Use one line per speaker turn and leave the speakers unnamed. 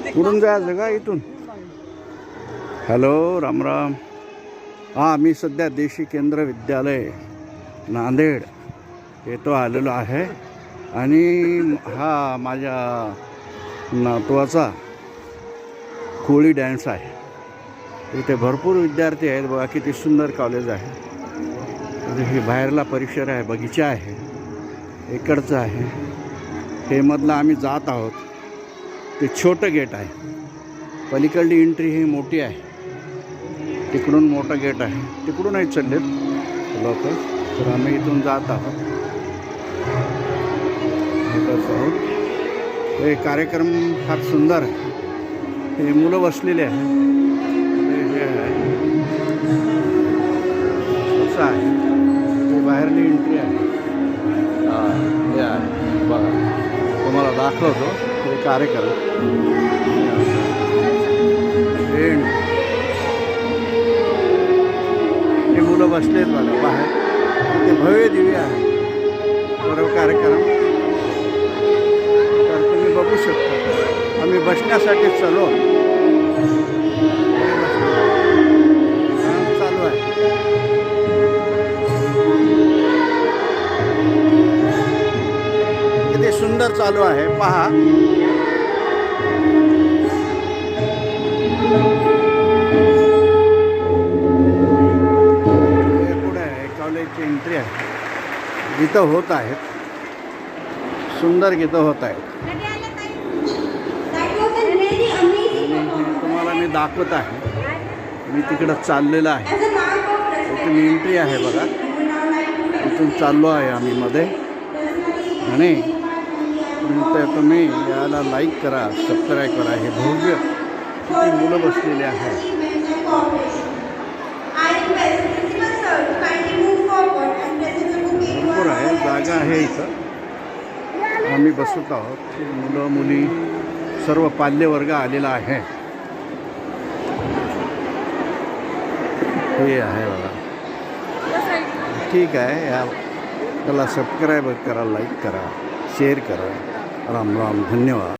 कुठून जायचं का इथून? हॅलो, रामराम. हां, मी सध्या देशी केंद्र विद्यालय नांदेड येतो आलेलो आहे आणि हा माझ्या नातवाचा कोळी डॅन्स आहे. इथे भरपूर विद्यार्थी आहेत. बघा किती सुंदर कॉलेज आहे. हे बाहेरला परिसर आहे, बगीचा आहे, इकडचं आहे. हे मधलं आम्ही जात आहोत. ते छोटं गेट आहे. पलीकडली एंट्री ही मोठी आहे. तिकडून मोठं गेट आहे. तिकडूनही चाललेत लोक. तर आम्ही इथून जात आहोत. हे कार्यक्रम फार सुंदर आहे. हे मुलं बसलेले आहे. हे आहे असं आहे. हे बाहेरली एंट्री आहे. हे आहे बघा, तुम्हाला दाखवतो हे कार्यक्रम. हे मुलं बसलेत बघा बाहेर. ते भव्य दिव्य आहे सर्व कार्यक्रम. तर तुम्ही बघू शकता. आम्ही बसण्यासाठी चालू चालू आहे. किती सुंदर चालू आहे पहा. एंट्री आहे. गीतं होत आहेत. सुंदर गीतं होत आहेत. तुम्हाला मी दाखवत आहे. मी तिकडं चाललेलं आहे. इथून एंट्री आहे बघा. इथून चाललो आहे आम्ही मध्ये. आणि तुम्ही याला लाईक करा, सबस्क्राईब करा. हे भव्य किती मुलं बसलेले आहेत. भरपूर आहे, जागा आहे इथं. आम्ही बसत आहोत. मुलं मुली सर्व पाल्यवर्ग आलेला आहे. हे आहे बघा. ठीक आहे. त्याला सबस्क्राईब करा, लाईक करा, शेअर करा. राम राम, धन्यवाद.